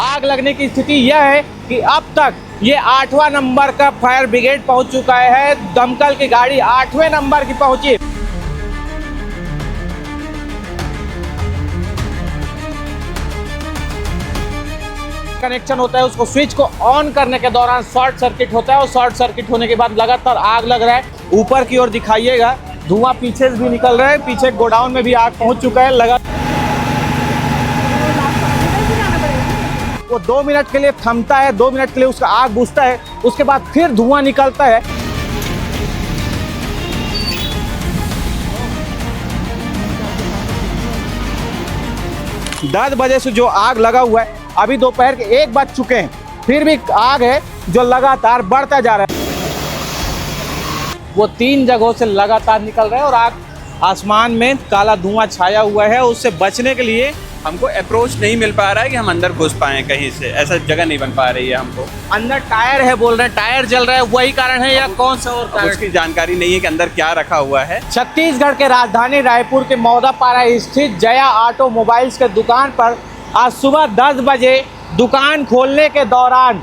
आग लगने की स्थिति यह है कि अब तक ये 8वां नंबर का फायर ब्रिगेड पहुंच चुका है। दमकल की गाड़ी 8वें नंबर की पहुंची। कनेक्शन होता है, उसको स्विच को ऑन करने के दौरान शॉर्ट सर्किट होता है और शॉर्ट सर्किट होने के बाद लगातार आग लग रहा है। ऊपर की ओर दिखाइएगा, धुआं पीछे से भी निकल रहा है। पीछे गोडाउन में भी आग पहुंच चुका है। वो 2 मिनट के लिए थमता है, 2 मिनट के लिए उसका आग बुझता है, उसके बाद फिर धुआं निकलता है। दस बजे से जो आग लगा हुआ है, अभी दोपहर के 1 बज चुके हैं, फिर भी आग है जो लगातार बढ़ता जा रहा है। वो 3 जगहों से लगातार निकल रहा है और आग आसमान में काला धुआं छाया हुआ है। उससे बचने के लिए हमको अप्रोच नहीं मिल पा रहा है कि हम अंदर घुस पाएं कहीं से, ऐसा जगह नहीं बन पा रही है हमको। अंदर टायर है बोल रहे हैं, टायर जल रहा है, वही कारण है या कौन सा और कारण? उसकी जानकारी नहीं है कि अंदर क्या रखा हुआ है। छत्तीसगढ़ के राजधानी रायपुर के मौदापारा स्थित जया ऑटोमोबाइल्स के दुकान पर आज सुबह 10 बजे दुकान खोलने के दौरान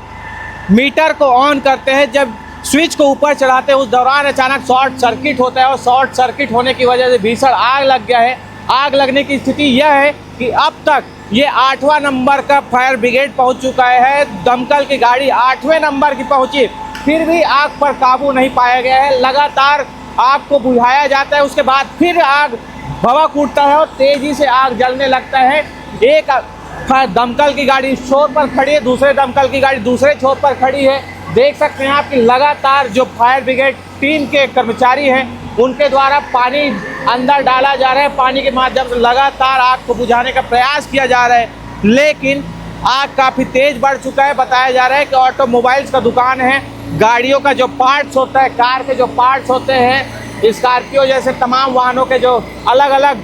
मीटर को ऑन करते हैं। जब स्विच को ऊपर चढ़ाते हैं, उस दौरान अचानक शॉर्ट सर्किट होता है और शॉर्ट सर्किट होने की वजह से भीषण आग लग गया है। आग लगने की स्थिति यह है कि अब तक ये 8वां नंबर का फायर ब्रिगेड पहुंच चुका है। दमकल की गाड़ी 8वें नंबर की पहुंची, फिर भी आग पर काबू नहीं पाया गया है। लगातार आग को बुझाया जाता है, उसके बाद फिर आग भभक उठता है और तेजी से आग जलने लगता है। एक दमकल की गाड़ी इस छोर पर खड़ी है, दूसरे दमकल की गाड़ी दूसरे छोर पर खड़ी है। देख सकते हैं आप कि लगातार जो फायर ब्रिगेड टीम के कर्मचारी हैं, उनके द्वारा पानी अंदर डाला जा रहा है। पानी के माध्यम से लगातार आग को बुझाने का प्रयास किया जा रहा है, लेकिन आग काफ़ी तेज बढ़ चुका है। बताया जा रहा है कि ऑटोमोबाइल्स का दुकान है, गाड़ियों का जो पार्ट्स होता है, कार के जो पार्ट्स होते हैं, स्कॉर्पियो जैसे तमाम वाहनों के जो अलग अलग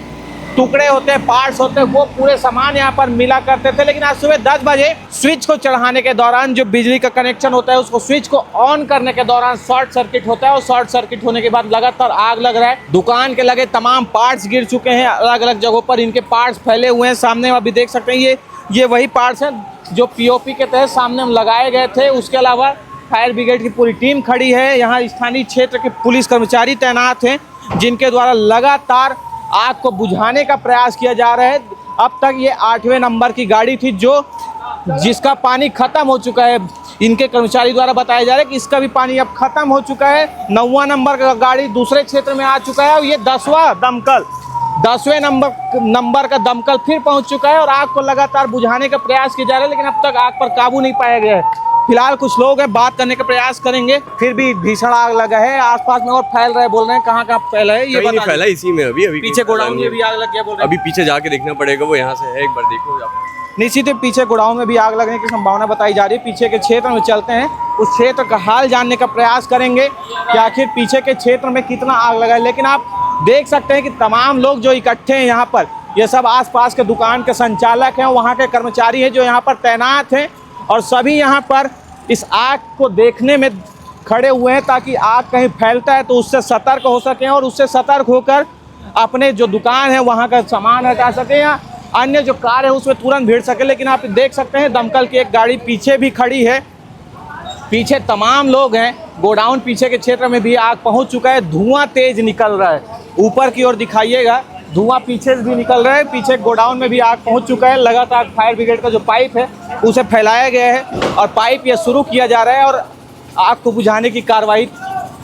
टुकड़े होते हैं, पार्ट्स होते हैं, वो पूरे सामान यहाँ पर मिला करते थे। लेकिन आज सुबह 10 बजे स्विच को चढ़ाने के दौरान जो बिजली का कनेक्शन होता है, उसको स्विच को ऑन करने के दौरान शॉर्ट सर्किट होता है और शॉर्ट सर्किट होने के बाद लगातार आग लग रहा है। दुकान के लगे तमाम पार्ट्स गिर चुके हैं, अलग अलग जगहों पर इनके पार्ट्स फैले हुए हैं। सामने अभी देख सकते हैं, ये वही पार्ट्स हैं जो पीओपी के तहत सामने लगाए गए थे। उसके अलावा फायर ब्रिगेड की पूरी टीम खड़ी है। यहाँ स्थानीय क्षेत्र के पुलिस कर्मचारी तैनात हैं, जिनके द्वारा लगातार आग को बुझाने का प्रयास किया जा रहा है। अब तक ये 8वें नंबर की गाड़ी थी जिसका पानी खत्म हो चुका है। इनके कर्मचारी द्वारा बताया जा रहा है कि इसका भी पानी अब खत्म हो चुका है। 9वां नंबर का गाड़ी दूसरे क्षेत्र में आ चुका है और ये 10वें नंबर का दमकल फिर पहुंच चुका है और आग को लगातार बुझाने का प्रयास किया जा रहा है, लेकिन अब तक आग पर काबू नहीं पाया गया है। फिलहाल कुछ लोग हैं, बात करने का प्रयास करेंगे। फिर भी भीषण आग लगा है, आसपास में और फैल रहा है बोल रहे हैं। कहाँ फैला है ये नहीं फैला, इसी में अभी पीछे गोडाउन में भी आग लग गया बोल रहे हैं। अभी पीछे जाके देखना पड़ेगा, वो यहाँ से है, एक बार देखो आप। निश्चित ही पीछे गोडाउन में भी आग लगने की संभावना बताई जा रही है। पीछे के क्षेत्र में चलते हैं, उस क्षेत्र का हाल जानने का प्रयास करेंगे कि आखिर पीछे के क्षेत्र में कितना आग लगा है। लेकिन आप देख सकते हैं कि तमाम लोग जो इकट्ठे हैं यहाँ पर, ये सब आसपास के दुकान के संचालक हैं, वहाँ के कर्मचारी हैं जो यहाँ पर तैनात हैं और सभी यहाँ पर इस आग को देखने में खड़े हुए हैं, ताकि आग कहीं फैलता है तो उससे सतर्क हो सकें और उससे सतर्क होकर अपने जो दुकान है वहाँ का सामान हटा सकें या अन्य जो कार है उसमें तुरंत भिड़ सके। लेकिन आप देख सकते हैं दमकल की एक गाड़ी पीछे भी खड़ी है, पीछे तमाम लोग हैं। गोडाउन पीछे के क्षेत्र में भी आग पहुँच चुका है, धुआं तेज निकल रहा है। ऊपर की ओर दिखाइएगा, धुआं पीछे से भी निकल रहा है। पीछे गोडाउन में भी आग पहुंच चुका है। लगातार फायर ब्रिगेड का जो पाइप है उसे फैलाया गया है और पाइप ये शुरू किया जा रहा है और आग को बुझाने की कार्रवाई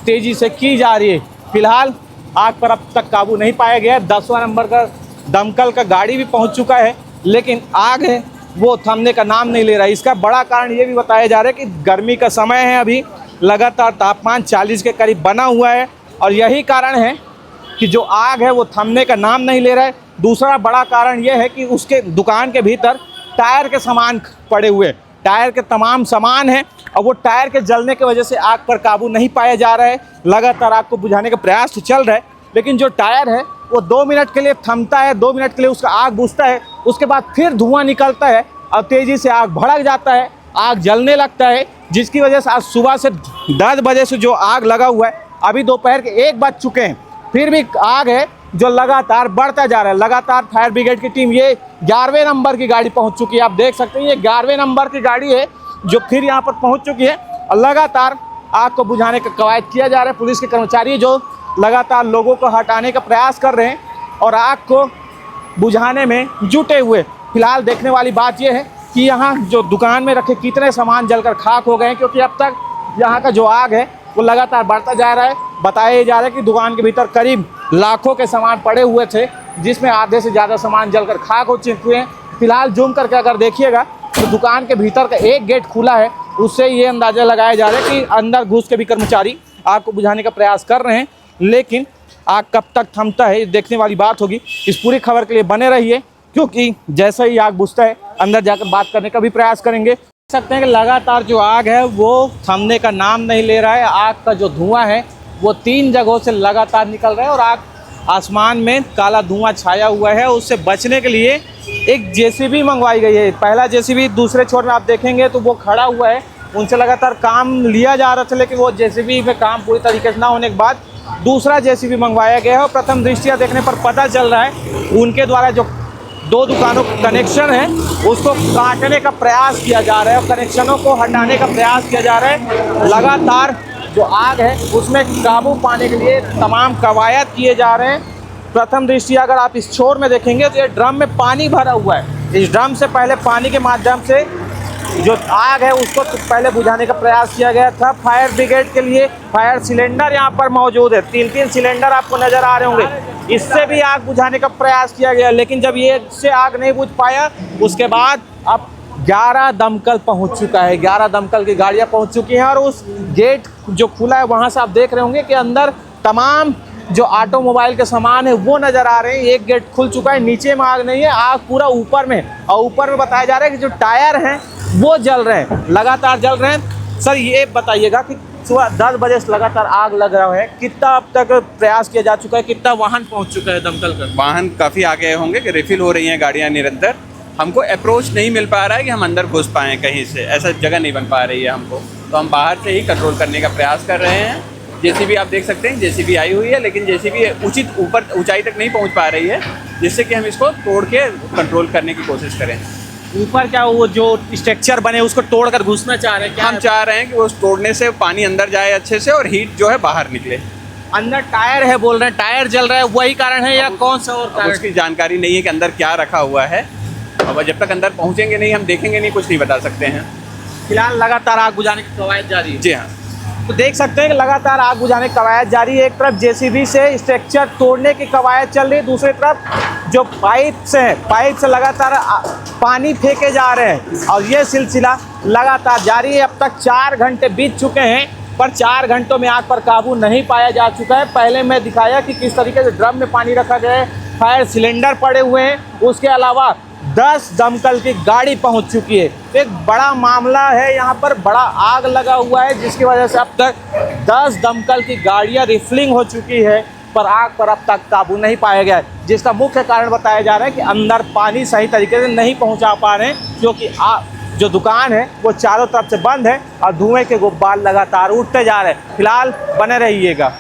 तेजी से की जा रही है। फिलहाल आग पर अब तक काबू नहीं पाया गया है। 10वां नंबर का दमकल का गाड़ी भी पहुंच चुका है, लेकिन आग है वो थमने का नाम नहीं ले रहा है। इसका बड़ा कारण ये भी बताया जा रहा है कि गर्मी का समय है, अभी लगातार तापमान 40 के करीब बना हुआ है और यही कारण है कि जो आग है वो थमने का नाम नहीं ले रहा है। दूसरा बड़ा कारण यह है कि उसके दुकान के भीतर टायर के सामान पड़े हुए, टायर के तमाम सामान हैं और वो टायर के जलने की वजह से आग पर काबू नहीं पाया जा रहा है। लगातार आग को बुझाने का प्रयास तो चल रहा है, लेकिन जो टायर है वो 2 मिनट के लिए थमता है, 2 मिनट के लिए उसका आग बुझता है, उसके बाद फिर धुआं निकलता है और तेज़ी से आग भड़क जाता है, आग जलने लगता है, जिसकी वजह से आज सुबह से 10 बजे से जो आग लगा हुआ है, अभी दोपहर के 1 बज चुके हैं, फिर भी आग है जो लगातार बढ़ता जा रहा है। लगातार फायर ब्रिगेड की टीम ये 11वें नंबर की गाड़ी पहुंच चुकी है। आप देख सकते हैं ये 11वें नंबर की गाड़ी है जो फिर यहाँ पर पहुंच चुकी है और लगातार आग को बुझाने का कवायद किया जा रहा है। पुलिस के कर्मचारी जो लगातार लोगों को हटाने का प्रयास कर रहे हैं और आग को बुझाने में जुटे हुए। फिलहाल देखने वाली बात यह है कि यहाँ जो दुकान में रखे कितने सामान जलकर खाक हो गए हैं, क्योंकि अब तक यहाँ का जो आग है वो लगातार बढ़ता जा रहा है। बताया जा रहा है कि दुकान के भीतर करीब लाखों के सामान पड़े हुए थे, जिसमें आधे से ज़्यादा सामान जलकर खाक हो चुके हैं। फिलहाल जूम करके अगर देखिएगा तो दुकान के भीतर का एक गेट खुला है, उससे ये अंदाज़ा लगाया जा रहा है कि अंदर घुस के भी कर्मचारी आग को बुझाने का प्रयास कर रहे हैं, लेकिन आग कब तक थमता है देखने वाली बात होगी। इस पूरी खबर के लिए बने रहिए, क्योंकि जैसे ही आग बुझता है अंदर जाकर बात करने का भी प्रयास करेंगे। देख सकते हैं कि लगातार जो आग है वो थमने का नाम नहीं ले रहा है। आग का जो धुआं है वो 3 जगहों से लगातार निकल रहा है और आग आसमान में काला धुआं छाया हुआ है। उससे बचने के लिए एक जेसीबी मंगवाई गई है। पहला जेसीबी दूसरे छोर में आप देखेंगे तो वो खड़ा हुआ है, उनसे लगातार काम लिया जा रहा था, लेकिन वो जेसीबी में काम पूरी तरीके से ना होने के बाद दूसरा जेसीबी मंगवाया गया है। और प्रथम दृष्टिया देखने पर पता चल रहा है उनके द्वारा जो 2 दुकानों का कनेक्शन है उसको काटने का प्रयास किया जा रहा है और कनेक्शनों को हटाने का प्रयास किया जा रहा है। लगातार जो आग है उसमें काबू पाने के लिए तमाम कवायद किए जा रहे हैं। प्रथम दृष्टिया अगर आप इस छोर में देखेंगे तो ये ड्रम में पानी भरा हुआ है। इस ड्रम से पहले पानी के माध्यम से जो आग है उसको पहले बुझाने का प्रयास किया गया था। फायर ब्रिगेड के लिए फायर सिलेंडर यहाँ पर मौजूद है, 3-3 सिलेंडर आपको नज़र आ रहे होंगे। इससे भी आग बुझाने का प्रयास किया गया, लेकिन जब ये इससे आग नहीं बुझ पाया उसके बाद अब 11 दमकल पहुंच चुका है। 11 दमकल की गाड़ियां पहुंच चुकी हैं और उस गेट जो खुला है वहां से आप देख रहे होंगे कि अंदर तमाम जो ऑटोमोबाइल के सामान है वो नज़र आ रहे हैं। एक गेट खुल चुका है, नीचे में आग नहीं है, आग पूरा ऊपर में, और ऊपर में बताया जा रहा है कि जो टायर हैं वो जल रहे हैं, लगातार जल रहे हैं। सर ये बताइएगा कि सुबह 10 बजे से लगातार आग लग रहा है, कितना अब तक प्रयास किया जा चुका है, कितना वाहन पहुंच चुका है दमकल का? वाहन काफ़ी आगे होंगे कि रिफिल हो रही हैं गाड़ियाँ निरंतर। हमको अप्रोच नहीं मिल पा रहा है कि हम अंदर घुस पाएँ कहीं से, ऐसा जगह नहीं बन पा रही है हमको, तो हम बाहर से ही कंट्रोल करने का प्रयास कर रहे हैं। जेसीबी आप देख सकते हैं, जेसीबी आई हुई है, लेकिन जेसीबी उचित ऊपर ऊंचाई तक नहीं पहुंच पा रही है, जिससे कि हम इसको तोड़ के कंट्रोल करने की कोशिश करें। ऊपर क्या वो जो स्ट्रक्चर बने उसको तोड़कर घुसना चाह रहे हैं क्या? हम चाह रहे हैं कि वो तोड़ने से पानी अंदर जाए अच्छे से और हीट जो है बाहर निकले। अंदर टायर है बोल रहे हैं, टायर जल रहा है, वही कारण है या कौन सा और कारण? उसकी जानकारी नहीं है कि अंदर क्या रखा हुआ है, और जब तक अंदर पहुंचेंगे नहीं, हम देखेंगे नहीं, कुछ नहीं बता सकते हैं। फिलहाल लगातार आग बुझाने की कवायद जारी है। जी हाँ, तो देख सकते हैं कि लगातार आग बुझाने की कवायद जारी है। एक तरफ जेसीबी से स्ट्रक्चर तोड़ने की कवायद चल रही है, दूसरी तरफ जो पाइप से लगातार पानी फेंके जा रहे हैं और ये सिलसिला लगातार जारी है। अब तक 4 घंटे बीत चुके हैं, पर 4 घंटों में आग पर काबू नहीं पाया जा चुका है। पहले मैं दिखाया कि किस तरीके से ड्रम में पानी रखा गया है, फायर सिलेंडर पड़े हुए हैं, उसके अलावा 10 दमकल की गाड़ी पहुंच चुकी है। एक बड़ा मामला है, यहाँ पर बड़ा आग लगा हुआ है, जिसकी वजह से अब तक 10 दमकल की गाड़ियाँ रिफिलिंग हो चुकी है, पर आग पर अब तक काबू नहीं पाया गया है। जिसका मुख्य कारण बताया जा रहा है कि अंदर पानी सही तरीके से नहीं पहुँचा पा रहे हैं, क्योंकि जो दुकान है वो चारों तरफ से बंद है और धुएं के गुब्बार लगातार उठते जा रहे हैं। फिलहाल बने रहिएगा।